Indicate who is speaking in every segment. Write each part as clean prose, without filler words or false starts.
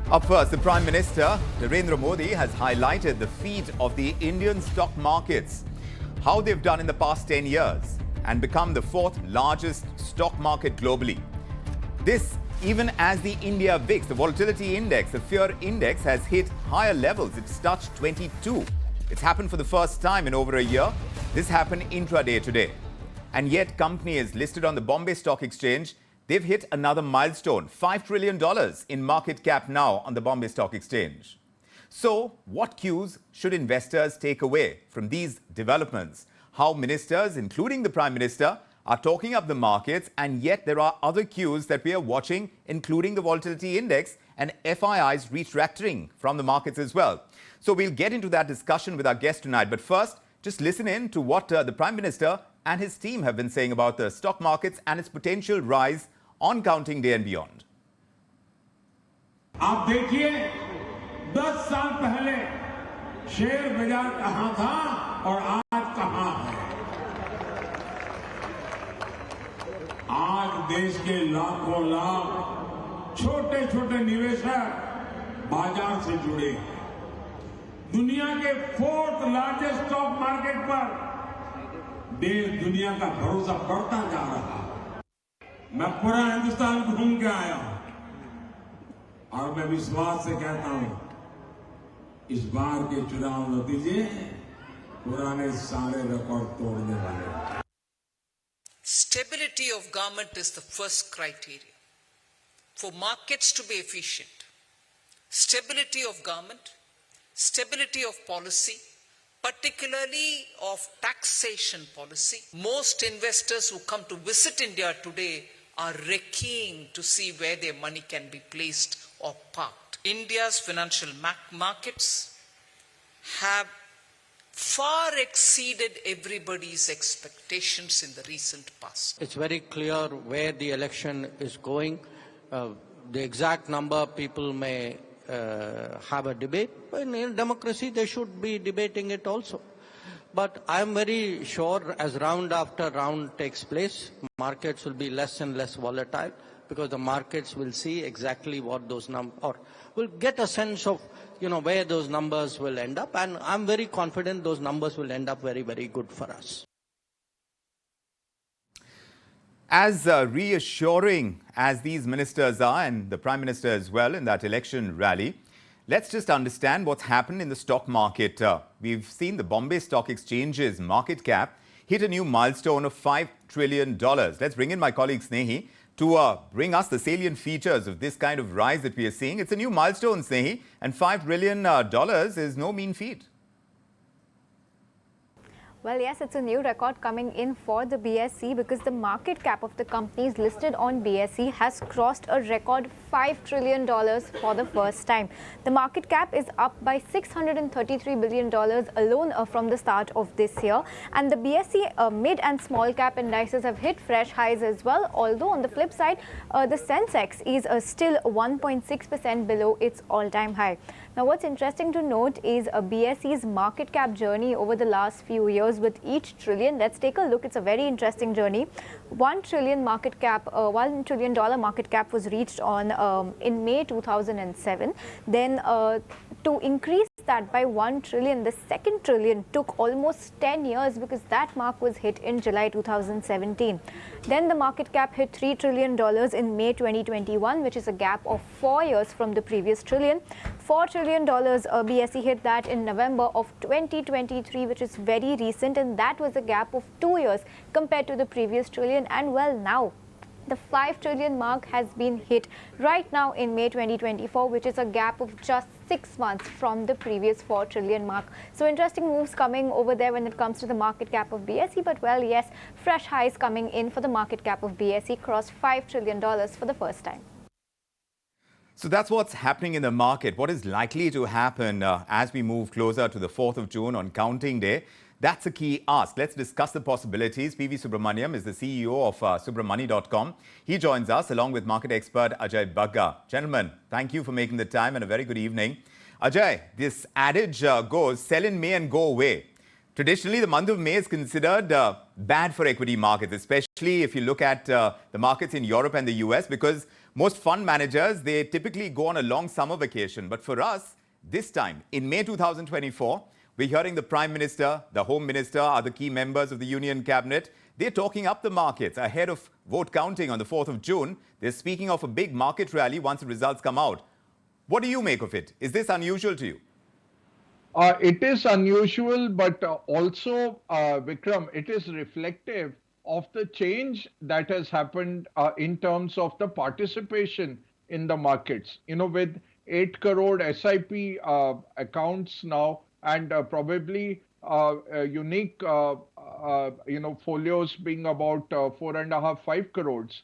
Speaker 1: Up first, the Prime Minister Narendra Modi has highlighted the feat of the Indian stock markets, how they've done in the past 10 years and become the fourth largest stock market globally. This even as the India Vix, the volatility index, the fear index, has hit higher levels. It's touched 22. It's happened for the first time in over a year. This happened intraday today. And yet companies listed on the Bombay Stock Exchange, they've hit another milestone, $5 trillion in market cap now on the Bombay Stock Exchange. So what cues should investors take away from these developments? How ministers, including the Prime Minister, are talking up the markets, and yet there are other cues that we are watching, including the volatility index and FII's retracting from the markets as well. So we'll get into that discussion with our guest tonight. But first, just listen in to what the Prime Minister and his team have been saying about the stock markets and its potential rise on counting day and beyond.
Speaker 2: आप देखिए 10 साल पहले share बाजार कहां था और आज कहां है। आज देश के लाखों लाख छोटे छोटे निवेशक बाजार से जुड़े हैं। दुनिया के फोर्थ लार्जेस्ट स्टॉक मार्केट पर देश दुनिया का भरोसा बढ़ता जा रहा है। मैं पूरा हिंदुस्तान घूम के आया हूं और मैं विश्वास से कहता हूं इस बार के चुनाव नतीजे पुराने सारे रिकॉर्ड तोड़ने वाले हैं।
Speaker 3: Stability of government is the first criteria for markets to be efficient. Stability of government, stability of policy, particularly of taxation policy. Most investors who come to visit India today are recceing to see where their money can be placed or parked. India's financial markets have far exceeded everybody's expectations in the recent past.
Speaker 4: It's very clear where the election is going. The exact number people may have a debate. In democracy, they should be debating it also. But I'm very sure as round after round takes place, markets will be less and less volatile because the markets will see exactly what those numbers, or will get a sense of, where those numbers will end up. And I'm very confident those numbers will end up very, very good for us.
Speaker 1: As reassuring as these ministers are, and the Prime Minister as well in that election rally, let's just understand what's happened in the stock market. We've seen the Bombay Stock Exchange's market cap hit a new milestone of $5 trillion. Let's bring in my colleague Snehi to bring us the salient features of this kind of rise that we are seeing. It's a new milestone, Snehi, and $5 trillion is no mean feat.
Speaker 5: Well, yes, it's a new record coming in for the BSE because the market cap of the companies listed on BSE has crossed a record $5 trillion for the first time. The market cap is up by $633 billion alone from the start of this year. And the BSE mid and small cap indices have hit fresh highs as well. Although on the flip side, the Sensex is still 1.6% below its all-time high. Now, what's interesting to note is BSE's market cap journey over the last few years with each trillion. Let's take a look. It's a very interesting journey. $1 trillion market cap, $1 trillion market cap was reached on in May 2007. Then to increase that by 1 trillion, the second trillion took almost 10 years because that mark was hit in July 2017. Then the market cap hit $3 trillion in May 2021, which is a gap of 4 years from the previous trillion. $4 trillion BSE hit that in November of 2023, which is very recent, and that was a gap of 2 years compared to the previous trillion. And well, now the $5 trillion mark has been hit right now in May 2024, which is a gap of just 6 months from the previous $4 trillion mark. So interesting moves coming over there when it comes to the market cap of BSE. But well, yes, fresh highs coming in for the market cap of BSE, crossed $5 trillion for the first time.
Speaker 1: So that's what's happening in the market. What is likely to happen as we move closer to the 4th of June on counting day? That's a key ask. Let's discuss the possibilities. PV Subramaniam is the CEO of Subramani.com. He joins us along with market expert Ajay Bagga. Gentlemen, thank you for making the time and a very good evening. Ajay, this adage goes, sell in May and go away. Traditionally, the month of May is considered bad for equity markets, especially if you look at the markets in Europe and the US, because Most fund managers, they typically go on a long summer vacation. But for us, this time, in May 2024, we're hearing the Prime Minister, the Home Minister, other key members of the Union Cabinet. They're talking up the markets ahead of vote counting on the 4th of June. They're speaking of a big market rally once the results come out. What do you make of it? Is this unusual to you?
Speaker 6: It is unusual, but also, Vikram, it is reflective of the change that has happened in terms of the participation in the markets. With 8 crore SIP accounts now and probably unique, folios being about 4.5, 5 crores,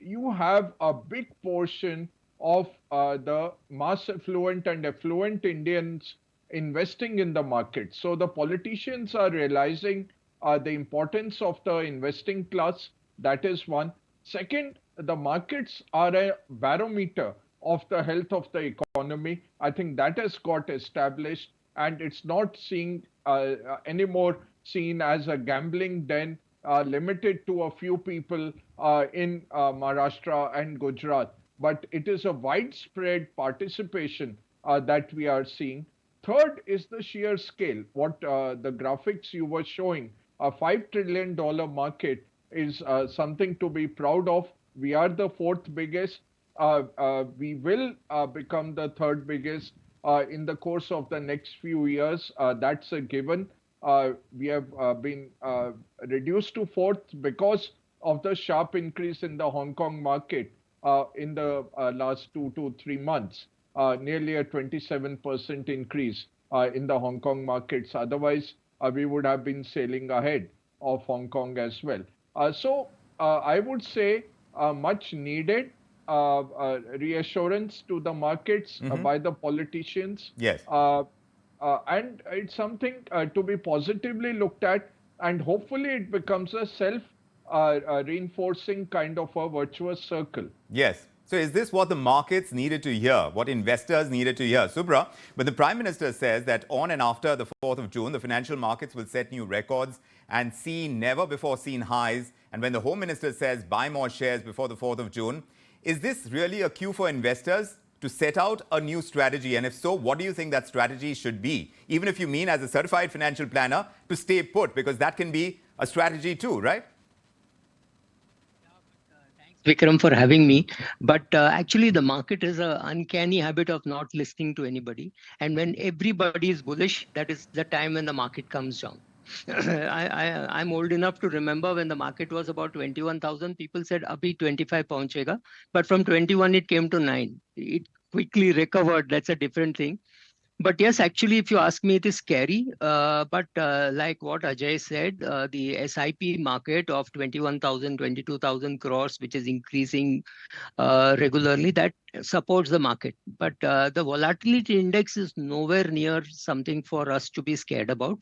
Speaker 6: you have a big portion of the mass affluent and affluent Indians investing in the market. So the politicians are realizing the importance of the investing class. That is one. Second, the markets are a barometer of the health of the economy. I think that has got established, and it's not anymore seen as a gambling den limited to a few people in Maharashtra and Gujarat. But it is a widespread participation that we are seeing. Third is the sheer scale. What the graphics you were showing, a $5 trillion market is something to be proud of. We are the fourth biggest. We will become the third biggest in the course of the next few years. That's a given. We have been reduced to fourth because of the sharp increase in the Hong Kong market in the last 2 to 3 months. Nearly a 27% increase in the Hong Kong markets. Otherwise, we would have been sailing ahead of Hong Kong as well. So I would say much needed reassurance to the markets by the politicians.
Speaker 1: Yes.
Speaker 6: And it's something to be positively looked at, and hopefully it becomes a self-reinforcing kind of a virtuous circle.
Speaker 1: Yes. So is this what the markets needed to hear, what investors needed to hear? Subra, but the Prime Minister says that on and after the 4th of June, the financial markets will set new records and see never-before-seen highs. And when the Home Minister says buy more shares before the 4th of June, is this really a cue for investors to set out a new strategy? And if so, what do you think that strategy should be? Even if you mean as a certified financial planner to stay put, because that can be a strategy too, right?
Speaker 7: Vikram, for having me. But actually, the market has an uncanny habit of not listening to anybody. And when everybody is bullish, that is the time when the market comes down. I'm old enough to remember when the market was about 21,000, people said, Abhi 25 pahunchega. But from 21, it came to 9. It quickly recovered. That's a different thing. But yes, actually, if you ask me, it is scary. But like what Ajay said, the SIP market of 21,000, 22,000 crores, which is increasing regularly, that supports the market. But the volatility index is nowhere near something for us to be scared about.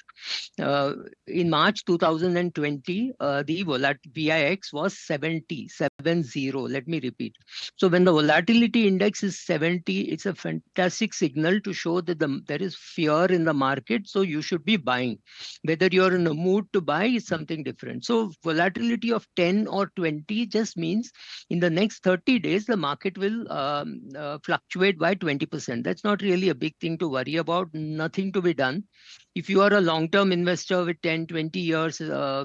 Speaker 7: In March 2020, the VIX was 70. Let me repeat. So when the volatility index is 70, it's a fantastic signal to show that there is fear in the market. So you should be buying. Whether you're in a mood to buy is something different. So volatility of 10 or 20 just means in the next 30 days, the market will fluctuate by 20%. That's not really a big thing to worry about. Nothing to be done. If you are a long-term investor with 10, 20 years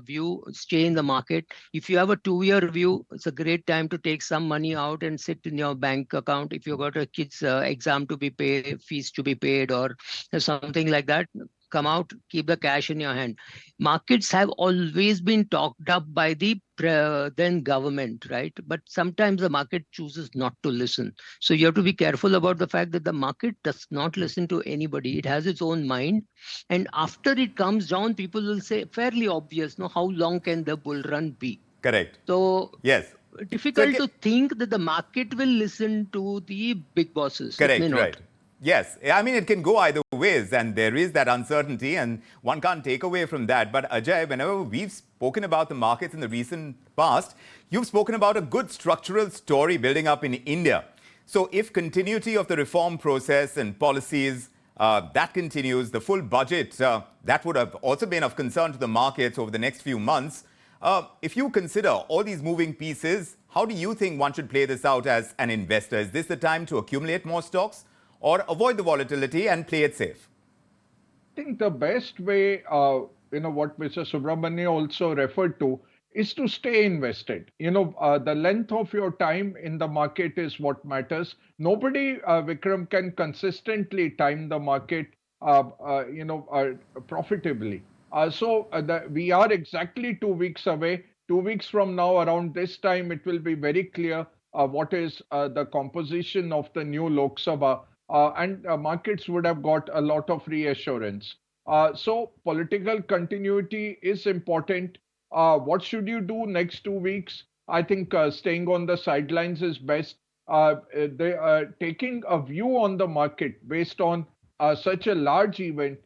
Speaker 7: view, stay in the market. If you have a 2-year view, it's a great time to take some money out and sit in your bank account. If you've got a kid's exam to be paid, fees to be paid, or something like that, come out, keep the cash in your hand. Markets have always been talked up by the then government, right? But sometimes the market chooses not to listen. So you have to be careful about the fact that the market does not listen to anybody. It has its own mind. And after it comes down, people will say, fairly obvious, no, how long can the bull run be?
Speaker 1: Correct.
Speaker 6: So
Speaker 1: yes.
Speaker 7: Difficult to think that the market will listen to the big bosses.
Speaker 1: Correct, right. Yes, I mean, it can go either ways, and there is that uncertainty, and one can't take away from that. But Ajay, whenever we've spoken about the markets in the recent past, you've spoken about a good structural story building up in India. So if continuity of the reform process and policies, that continues, the full budget, that would have also been of concern to the markets over the next few months. If you consider all these moving pieces, How do you think one should play this out as an investor? Is this the time to accumulate more stocks or avoid the volatility and play it safe?
Speaker 6: I think the best way, what Mr. Subramania also referred to, is to stay invested. The length of your time in the market is what matters. Nobody, Vikram, can consistently time the market, profitably. We are exactly 2 weeks away. 2 weeks from now, around this time, it will be very clear what is the composition of the new Lok Sabha, and markets would have got a lot of reassurance. So political continuity is important. What should you do next 2 weeks? I think staying on the sidelines is best. They are taking a view on the market based on such a large event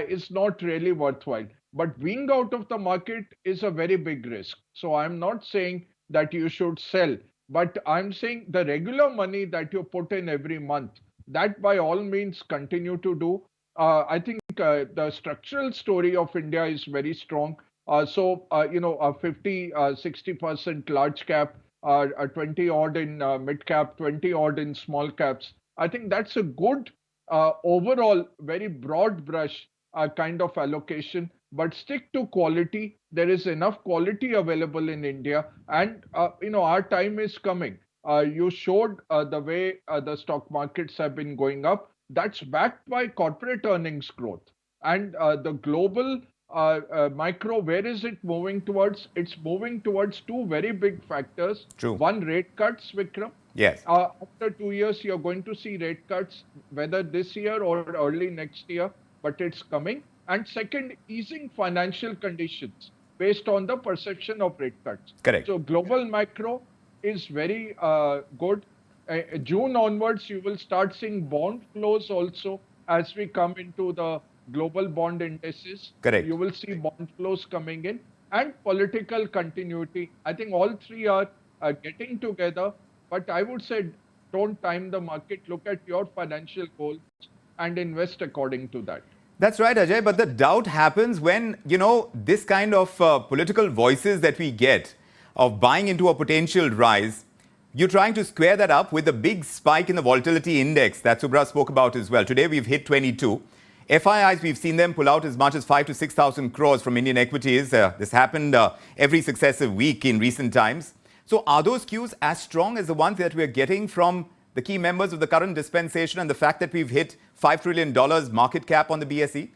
Speaker 6: is not really worthwhile. But being out of the market is a very big risk. So I'm not saying that you should sell, but I'm saying the regular money that you put in every month, that by all means continue to do. I think the structural story of India is very strong. A 60% large cap, 20 odd in mid cap, 20 odd in small caps. I think that's a good overall, very broad brush kind of allocation, but stick to quality. There is enough quality available in India, and our time is coming. You showed the way the stock markets have been going up. That's backed by corporate earnings growth. And the global micro, where is it moving towards? It's moving towards two very big factors.
Speaker 1: True.
Speaker 6: One, rate cuts, Vikram.
Speaker 1: Yes.
Speaker 6: After 2 years, you're going to see rate cuts, whether this year or early next year, but it's coming. And second, easing financial conditions based on the perception of rate cuts.
Speaker 1: Correct.
Speaker 6: So global macro is very good. June onwards, you will start seeing bond flows also as we come into the global bond indices.
Speaker 1: Correct.
Speaker 6: You will see bond flows coming in and political continuity. I think all three are getting together, but I would say don't time the market. Look at your financial goals and invest according to that.
Speaker 1: That's right, Ajay. But the doubt happens when, this kind of political voices that we get of buying into a potential rise, you're trying to square that up with the big spike in the volatility index that Subra spoke about as well. Today, we've hit 22. FIIs, we've seen them pull out as much as 5,000 to 6,000 crores from Indian equities. This happened every successive week in recent times. So are those cues as strong as the ones that we're getting from the key members of the current dispensation and the fact that we've hit $5 trillion market cap on the BSE?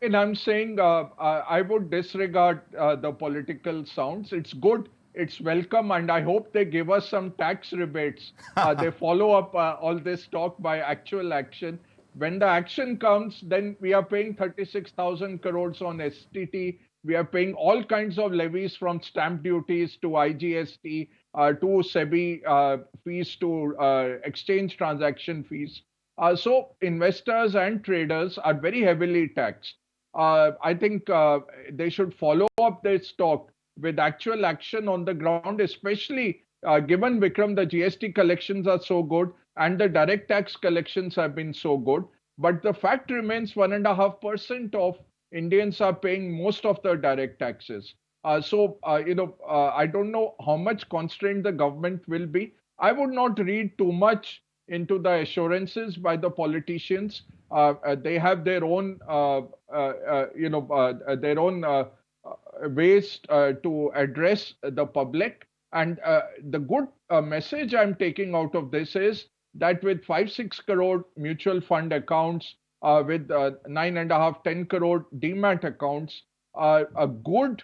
Speaker 6: And I'm saying I would disregard the political sounds. It's good, it's welcome, and I hope they give us some tax rebates. They follow up all this talk by actual action. When the action comes, then we are paying 36,000 crores on STT. We are paying all kinds of levies from stamp duties to IGST to SEBI fees to exchange transaction fees. So investors and traders are very heavily taxed. I think they should follow up their stock with actual action on the ground, especially given, Vikram, the GST collections are so good and the direct tax collections have been so good. But the fact remains 1.5% of Indians are paying most of the direct taxes. I don't know how much constraint the government will be. I would not read too much into the assurances by the politicians. They have their own, ways to address the public. And the good message I'm taking out of this is that with 5-6 crore mutual fund accounts, with 9.5-10 crore demat accounts, a good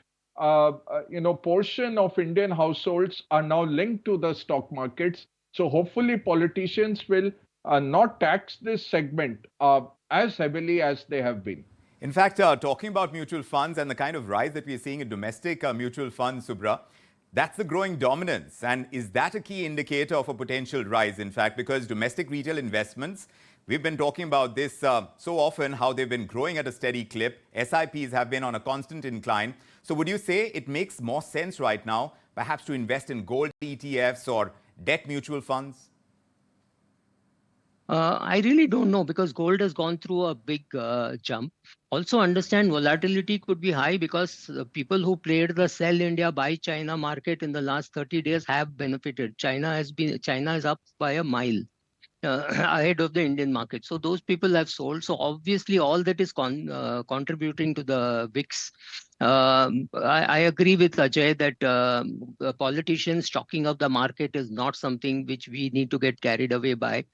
Speaker 6: portion of Indian households are now linked to the stock markets. So hopefully politicians will not tax this segment as heavily as they have been.
Speaker 1: In fact, talking about mutual funds and the kind of rise that we're seeing in domestic mutual funds, Subra, that's the growing dominance. And is that a key indicator of a potential rise, in fact? Because domestic retail investments, we've been talking about this so often, how they've been growing at a steady clip. SIPs have been on a constant incline. So would you say it makes more sense right now, perhaps to invest in gold ETFs or debt mutual funds?
Speaker 7: I really don't know because gold has gone through a big jump. Also understand volatility could be high because people who played the sell India buy China market in the last 30 days have benefited. China is up by a mile ahead of the Indian market. So those people have sold. So obviously all that is contributing to the VIX. I agree with Ajay that politicians stocking up the market is not something which we need to get carried away by.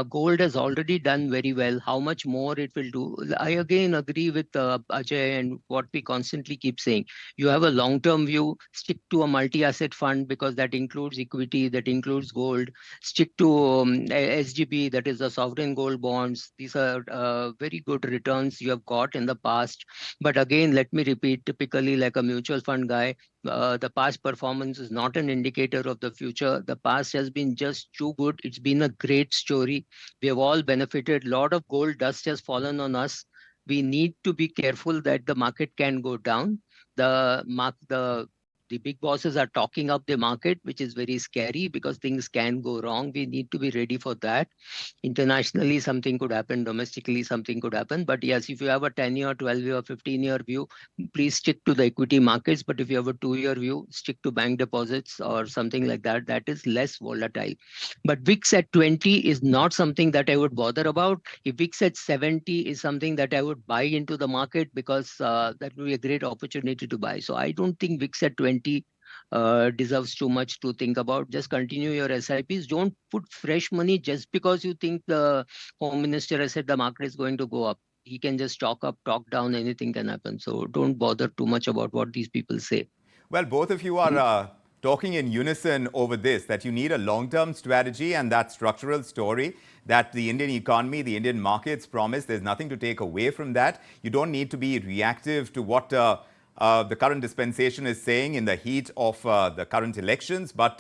Speaker 7: Gold has already done very well. How much more it will do? I again agree with Ajay and what we constantly keep saying. You have a long-term view, stick to a multi-asset fund because that includes equity, that includes gold. Stick to SGB, that is the sovereign gold bonds. These are very good returns you have got in the past. But again, let me repeat, typically like a mutual fund guy, the past performance is not an indicator of the future. The past has been just too good. It's been a great story. We have all benefited. A lot of gold dust has fallen on us. We need to be careful that the market can go down. The big bosses are talking up the market, which is very scary because things can go wrong. We need to be ready for that. Internationally, something could happen. Domestically, something could happen. But yes, if you have a 10-year, 12-year, 15-year view, please stick to the equity markets. But if you have a 2-year view, stick to bank deposits or something like that. That is less volatile. But VIX at 20 is not something that I would bother about. If VIX at 70 is something that I would buy into the market because that would be a great opportunity to buy. So I don't think VIX at 20 deserves too much to think about. Just continue your SIPs. Don't put fresh money just because you think the Home Minister has said the market is going to go up. He can just talk up, talk down, anything can happen. So don't bother too much about what these people say.
Speaker 1: Well, both of you are talking in unison over this, that you need a long-term strategy and that structural story that the Indian economy, the Indian markets promise. There's nothing to take away from that. You don't need to be reactive to what the current dispensation is saying in the heat of the current elections. But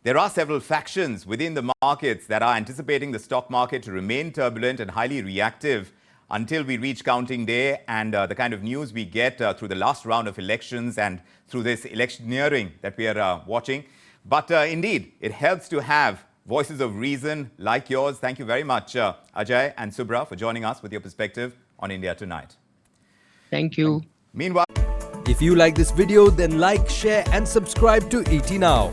Speaker 1: there are several factions within the markets that are anticipating the stock market to remain turbulent and highly reactive until we reach counting day and the kind of news we get through the last round of elections and through this electioneering that we are watching. But indeed, it helps to have voices of reason like yours. Thank you very much, Ajay and Subra, for joining us with your perspective on India Tonight.
Speaker 7: Thank you.
Speaker 1: Meanwhile,
Speaker 8: if you like this video, then like, share and subscribe to ET Now.